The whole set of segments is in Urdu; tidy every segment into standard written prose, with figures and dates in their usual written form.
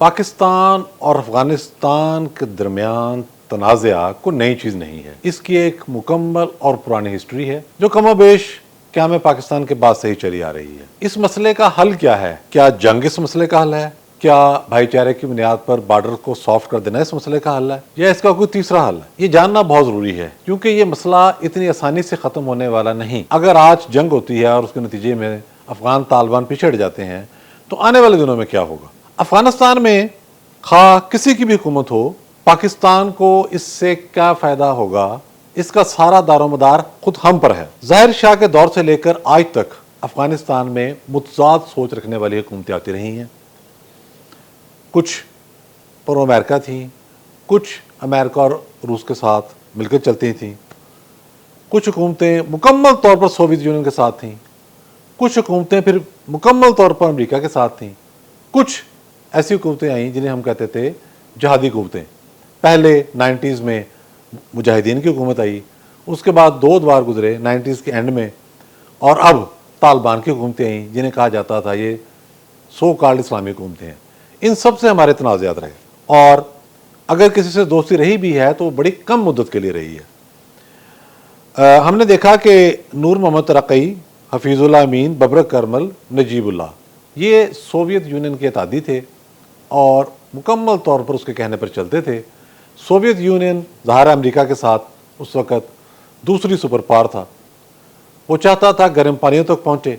پاکستان اور افغانستان کے درمیان تنازعہ کوئی نئی چیز نہیں ہے، اس کی ایک مکمل اور پرانی ہسٹری ہے جو کم و بیش قیام پاکستان کے بعد سے ہی چلی آ رہی ہے۔ اس مسئلے کا حل کیا ہے؟ کیا جنگ اس مسئلے کا حل ہے؟ کیا بھائی چارے کی بنیاد پر بارڈر کو سافٹ کر دینا اس مسئلے کا حل ہے، یا اس کا کوئی تیسرا حل ہے؟ یہ جاننا بہت ضروری ہے، کیونکہ یہ مسئلہ اتنی آسانی سے ختم ہونے والا نہیں۔ اگر آج جنگ ہوتی ہے اور اس کے نتیجے میں افغان طالبان پیچھے ہٹ جاتے ہیں تو آنے والے دنوں میں کیا ہوگا؟ افغانستان میں خواہ کسی کی بھی حکومت ہو، پاکستان کو اس سے کیا فائدہ ہوگا، اس کا سارا دار و مدار خود ہم پر ہے۔ ظاہر شاہ کے دور سے لے کر آج تک افغانستان میں متضاد سوچ رکھنے والی حکومتیں آتی رہی ہیں۔ کچھ پرو امریکہ تھیں، کچھ امریکہ اور روس کے ساتھ مل کر چلتی تھیں، کچھ حکومتیں مکمل طور پر سوویت یونین کے ساتھ تھیں، کچھ حکومتیں پھر مکمل طور پر امریکہ کے ساتھ تھیں، کچھ ایسی حکومتیں آئیں جنہیں ہم کہتے تھے جہادی حکومتیں۔ پہلے 90s میں مجاہدین کی حکومت آئی، اس کے بعد دو ادوار گزرے 90s کے اینڈ میں، اور اب طالبان کی حکومتیں آئیں جنہیں کہا جاتا تھا یہ سو کالڈ اسلامی حکومتیں ہیں۔ ان سب سے ہمارے تنازعات رہے، اور اگر کسی سے دوستی رہی بھی ہے تو وہ بڑی کم مدت کے لیے رہی ہے۔ ہم نے دیکھا کہ نور محمد ترقی، حفیظ اللہ امین، ببرک کرمل، نجیب اللہ، یہ سوویت یونین کے اتحادی تھے اور مکمل طور پر اس کے کہنے پر چلتے تھے۔ سوویت یونین ظاہر امریکہ کے ساتھ اس وقت دوسری سپر پاور تھا، وہ چاہتا تھا گرم پانیوں تک پہنچے۔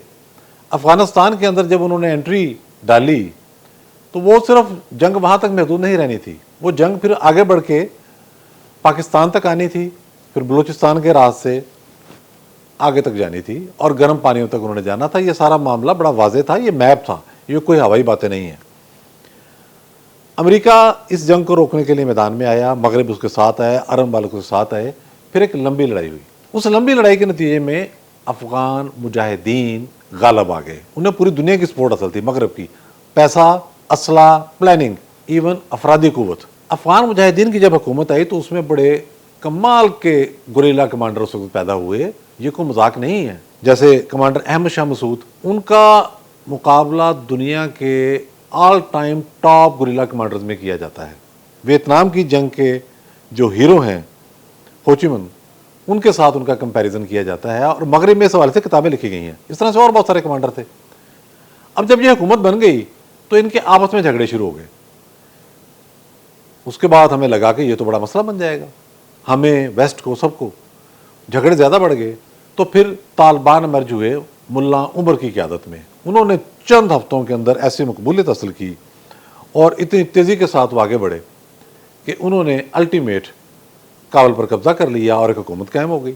افغانستان کے اندر جب انہوں نے انٹری ڈالی تو وہ صرف جنگ وہاں تک محدود نہیں رہنی تھی، وہ جنگ پھر آگے بڑھ کے پاکستان تک آنی تھی، پھر بلوچستان کے راز سے آگے تک جانی تھی، اور گرم پانیوں تک انہوں نے جانا تھا۔ یہ سارا معاملہ بڑا واضح تھا، یہ میپ تھا، یہ کوئی ہوائی باتیں نہیں ہیں۔ امریکہ اس جنگ کو روکنے کے لیے میدان میں آیا، مغرب اس کے ساتھ آئے، عرب والوں کے ساتھ آئے، پھر ایک لمبی لڑائی ہوئی۔ اس لمبی لڑائی کے نتیجے میں افغان مجاہدین غالب آ گئے۔ انہیں پوری دنیا کی سپورٹ حاصل تھی، مغرب کی، پیسہ، اسلحہ، پلاننگ، ایون افرادی قوت۔ افغان مجاہدین کی جب حکومت آئی تو اس میں بڑے کمال کے گوریلا کمانڈر اس وقت پیدا ہوئے، یہ کوئی مذاق نہیں ہے۔ جیسے کمانڈر احمد شاہ مسعود، ان کا مقابلہ دنیا کے all time top guerrilla commanders میں کیا جاتا ہے۔ ویتنام کی جنگ کے جو ہیرو ہیں ہو چی من، ان کے ساتھ ان کا کمپیریزن کیا جاتا ہے، اور مغرب میں اس حوالے سے کتابیں لکھی گئی ہیں۔ اس طرح سے اور بہت سارے کمانڈر تھے۔ اب جب یہ حکومت بن گئی تو ان کے آپس میں جھگڑے شروع ہو گئے۔ اس کے بعد ہمیں لگا کہ یہ تو بڑا مسئلہ بن جائے گا، ہمیں ویسٹ کو سب کو جھگڑے زیادہ بڑھ گئے۔ تو پھر طالبان مرج ہوئے ملا عمر کی قیادت میں۔ انہوں نے چند ہفتوں کے اندر ایسی مقبولیت حاصل کی اور اتنی تیزی کے ساتھ وہ آگے بڑھے کہ انہوں نے الٹیمیٹ کابل پر قبضہ کر لیا اور ایک حکومت قائم ہو گئی۔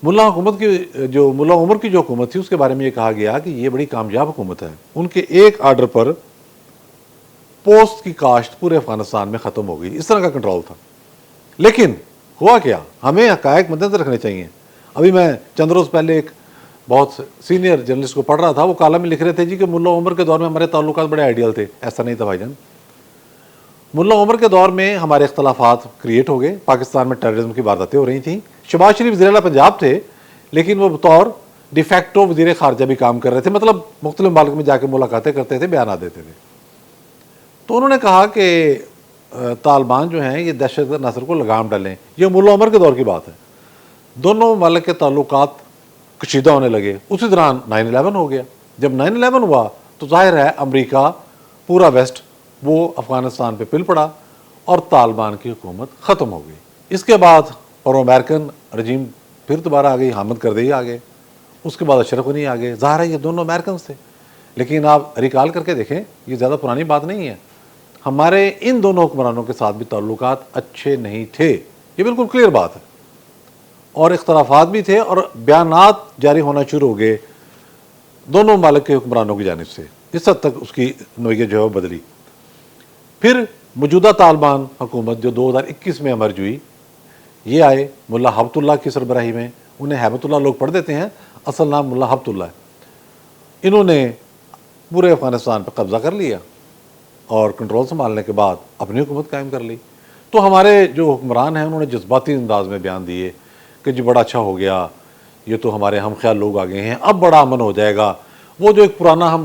ملا عمر کی جو حکومت تھی اس کے بارے میں یہ کہا گیا کہ یہ بڑی کامیاب حکومت ہے۔ ان کے ایک آرڈر پر پوست کی کاشت پورے افغانستان میں ختم ہو گئی، اس طرح کا کنٹرول تھا۔ لیکن ہوا کیا؟ ہمیں حقائق مد نظر رکھنے چاہیے۔ ابھی میں چند روز پہلے ایک بہت سینئر جرنلسٹ کو پڑھ رہا تھا، وہ کالم میں لکھ رہے تھے جی کہ ملا عمر کے دور میں ہمارے تعلقات بڑے آئیڈیل تھے۔ ایسا نہیں تھا بھائی جان۔ ملا عمر کے دور میں ہمارے اختلافات کریٹ ہو گئے، پاکستان میں ٹیررزم کی وارداتیں ہو رہی تھیں۔ شہباز شریف وزیر اعلیٰ پنجاب تھے، لیکن وہ بطور ڈی فیکٹو وزیر خارجہ بھی کام کر رہے تھے، مطلب مختلف ممالک میں جا کے ملاقاتیں کرتے تھے، بیانات دیتے تھے۔ تو انہوں نے کہا کہ طالبان جو ہیں یہ دہشت گرد عناصر کو لگام ڈالیں۔ یہ ملا عمر کے دور کی بات ہے۔ دونوں ممالک کے تعلقات کشیدہ ہونے لگے۔ اسی دوران 9/11 ہو گیا۔ جب 9/11 ہوا تو ظاہر ہے امریکہ، پورا ویسٹ، وہ افغانستان پہ پل پڑا اور طالبان کی حکومت ختم ہو گئی۔ اس کے بعد پرو امریکن رجیم پھر دوبارہ آ گئی، حامد کردئی آ گئے، اس کے بعد اشرف غنی آ گئے۔ ظاہر ہے یہ دونوں امریکنز تھے، لیکن آپ ریکال کر کے دیکھیں یہ زیادہ پرانی بات نہیں ہے۔ ہمارے ان دونوں حکمرانوں کے ساتھ بھی تعلقات اچھے نہیں تھے، یہ بالکل کلیئر بات ہے، اور اختلافات بھی تھے، اور بیانات جاری ہونا شروع ہو گئے دونوں ممالک کے حکمرانوں کی جانب سے۔ اس حد تک اس کی نوعیت جو ہے بدلی۔ پھر موجودہ طالبان حکومت جو 2021 میں امرج ہوئی، یہ آئے ملا ہبت اللہ کی سربراہی میں۔ انہیں ہیبت اللہ لوگ پڑھ دیتے ہیں، اصل نام ملا ہبت اللہ ہے۔ انہوں نے پورے افغانستان پہ قبضہ کر لیا اور کنٹرول سنبھالنے کے بعد اپنی حکومت قائم کر لی۔ تو ہمارے جو حکمران ہیں انہوں نے جذباتی انداز میں بیان دیے کہ جی بڑا اچھا ہو گیا، یہ تو ہمارے ہم خیال لوگ آ گئے ہیں، اب بڑا امن ہو جائے گا۔ وہ جو ایک پرانا ہم